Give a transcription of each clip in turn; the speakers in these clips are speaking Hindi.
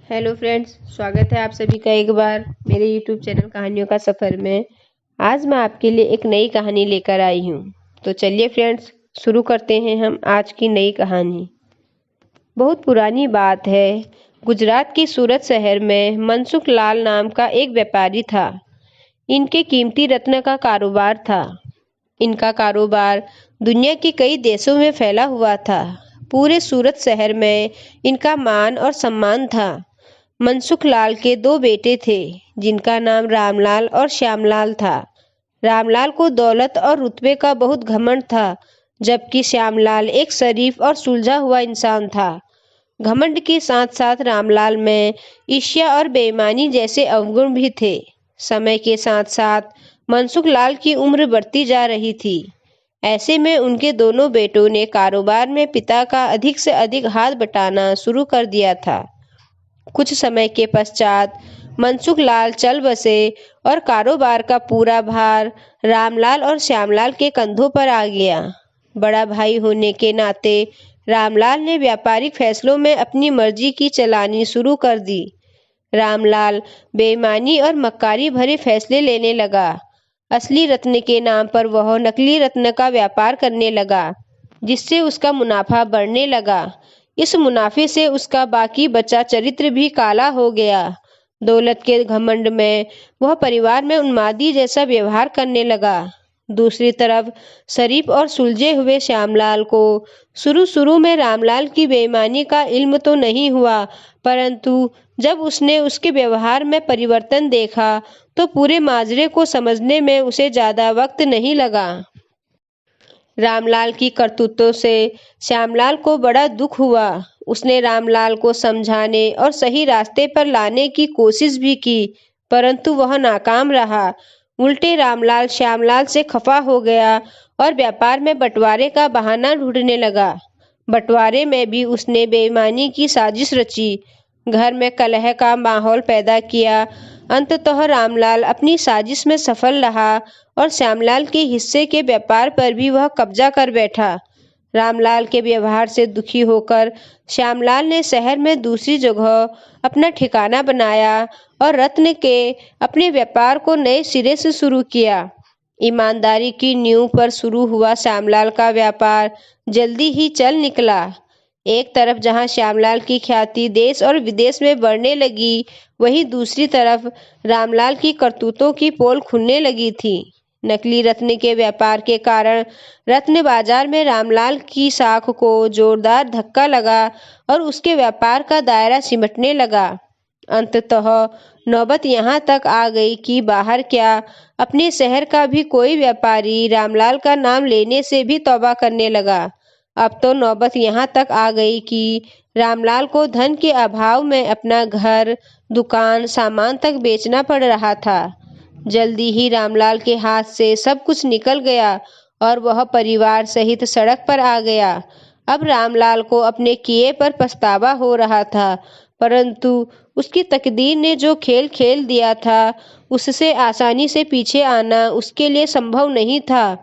हेलो फ्रेंड्स, स्वागत है आप सभी का एक बार मेरे यूट्यूब चैनल कहानियों का सफ़र में। आज मैं आपके लिए एक नई कहानी लेकर आई हूँ। तो चलिए फ्रेंड्स, शुरू करते हैं हम आज की नई कहानी। बहुत पुरानी बात है। गुजरात के सूरत शहर में मनसुख लाल नाम का एक व्यापारी था। इनके कीमती रत्न का कारोबार था। इनका कारोबार दुनिया के कई देशों में फैला हुआ था। पूरे सूरत शहर में इनका मान और सम्मान था। मनसुख लाल के दो बेटे थे, जिनका नाम रामलाल और श्यामलाल था। रामलाल को दौलत और रुतबे का बहुत घमंड था, जबकि श्यामलाल एक शरीफ और सुलझा हुआ इंसान था। घमंड के साथ साथ रामलाल में ईर्ष्या और बेईमानी जैसे अवगुण भी थे। समय के साथ साथ मनसुख लाल की उम्र बढ़ती जा रही थी। ऐसे में उनके दोनों बेटों ने कारोबार में पिता का अधिक से अधिक हाथ बटाना शुरू कर दिया था। कुछ समय के पश्चात मनसुख लाल चल बसे और कारोबार का पूरा भार रामलाल और श्यामलाल के कंधों पर आ गया। बड़ा भाई होने के नाते रामलाल ने व्यापारिक फैसलों में अपनी मर्जी की चलानी शुरू कर दी। रामलाल बेईमानी और मक्कारी भरे फैसले लेने लगा। असली रत्न के नाम पर वह नकली रत्न का व्यापार करने लगा, जिससे उसका मुनाफा बढ़ने लगा। इस मुनाफे से उसका बाकी बचा चरित्र भी काला हो गया। दौलत के घमंड में वह परिवार में उन्मादी जैसा व्यवहार करने लगा। दूसरी तरफ शरीफ और सुलझे हुए श्यामलाल को शुरू शुरू में रामलाल की बेईमानी का इल्म तो नहीं हुआ, परंतु जब उसने उसके व्यवहार में परिवर्तन देखा तो पूरे माजरे को समझने में उसे ज्यादा वक्त नहीं लगा। रामलाल की करतूतों से श्यामलाल को बड़ा दुख हुआ। उसने रामलाल को समझाने और सही रास्ते पर लाने की कोशिश भी की, परंतु वह नाकाम रहा। उल्टे रामलाल श्यामलाल से खफा हो गया और व्यापार में बंटवारे का बहाना ढूंढने लगा। बंटवारे में भी उसने बेईमानी की साजिश रची, घर में कलह का माहौल पैदा किया। अंततः रामलाल अपनी साजिश में सफल रहा और श्यामलाल के हिस्से के व्यापार पर भी वह कब्जा कर बैठा। रामलाल के व्यवहार से दुखी होकर श्यामलाल ने शहर में दूसरी जगह अपना ठिकाना बनाया और रत्न के अपने व्यापार को नए सिरे से शुरू किया। ईमानदारी की नींव पर शुरू हुआ श्यामलाल का व्यापार जल्दी ही चल निकला। एक तरफ जहां श्यामलाल की ख्याति देश और विदेश में बढ़ने लगी, वहीं दूसरी तरफ रामलाल की करतूतों की पोल खुलने लगी थी। नकली रत्न के व्यापार के कारण रत्न बाजार में रामलाल की साख को जोरदार धक्का लगा और उसके व्यापार का दायरा सिमटने लगा। अंततः नौबत यहाँ तक आ गई कि बाहर क्या, अपने शहर का भी कोई व्यापारी रामलाल का नाम लेने से भी तौबा करने लगा। अब तो नौबत यहाँ तक आ गई कि रामलाल को धन के अभाव में अपना घर, दुकान, सामान तक बेचना पड़ रहा था। जल्दी ही रामलाल के हाथ से सब कुछ निकल गया और वह परिवार सहित सड़क पर आ गया। अब रामलाल को अपने किए पर पछतावा हो रहा था, परंतु उसकी तकदीर ने जो खेल खेल दिया था, उससे आसानी से पीछे आना उसके लिए संभव नहीं था।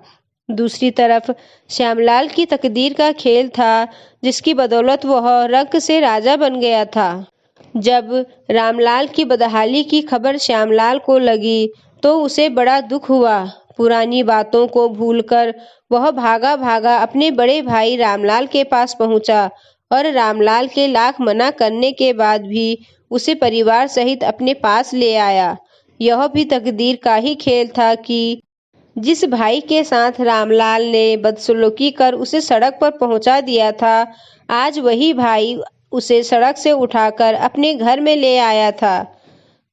दूसरी तरफ श्यामलाल की तकदीर का खेल था, जिसकी बदौलत वह रंक से राजा बन गया था। जब रामलाल की बदहाली की खबर श्यामलाल को लगी तो उसे बड़ा दुख हुआ। पुरानी बातों को भूलकर वह भागा भागा अपने बड़े भाई रामलाल के पास पहुंचा और रामलाल के लाख मना करने के बाद भी उसे परिवार सहित अपने पास ले आया। यह भी तकदीर का ही खेल था कि जिस भाई के साथ रामलाल ने बदसलूकी कर उसे सड़क पर पहुंचा दिया था, आज वही भाई उसे सड़क से उठाकर अपने घर में ले आया था।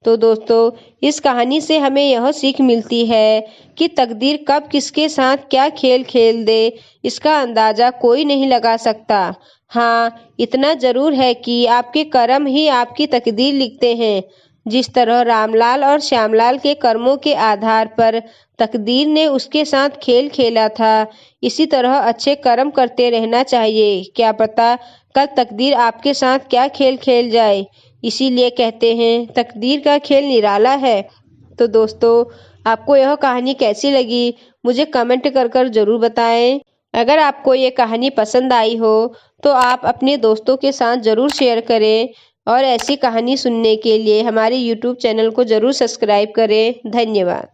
तो दोस्तों, इस कहानी से हमें यह सीख मिलती है कि तकदीर कब किसके साथ क्या खेल खेल दे, इसका अंदाजा कोई नहीं लगा सकता। हाँ, इतना जरूर है कि आपके कर्म ही आपकी तकदीर लिखते हैं। जिस तरह रामलाल और श्यामलाल के कर्मों के आधार पर तकदीर ने उसके साथ खेल खेला था, इसी तरह अच्छे कर्म करते रहना चाहिए। क्या पता कल तकदीर आपके साथ क्या खेल खेल जाए। इसीलिए कहते हैं, तकदीर का खेल निराला है। तो दोस्तों, आपको यह कहानी कैसी लगी, मुझे कमेंट कर कर जरूर बताएं। अगर आपको ये कहानी पसंद आई हो तो आप अपने दोस्तों के साथ ज़रूर शेयर करें। और ऐसी कहानी सुनने के लिए हमारे YouTube चैनल को ज़रूर सब्सक्राइब करें। धन्यवाद।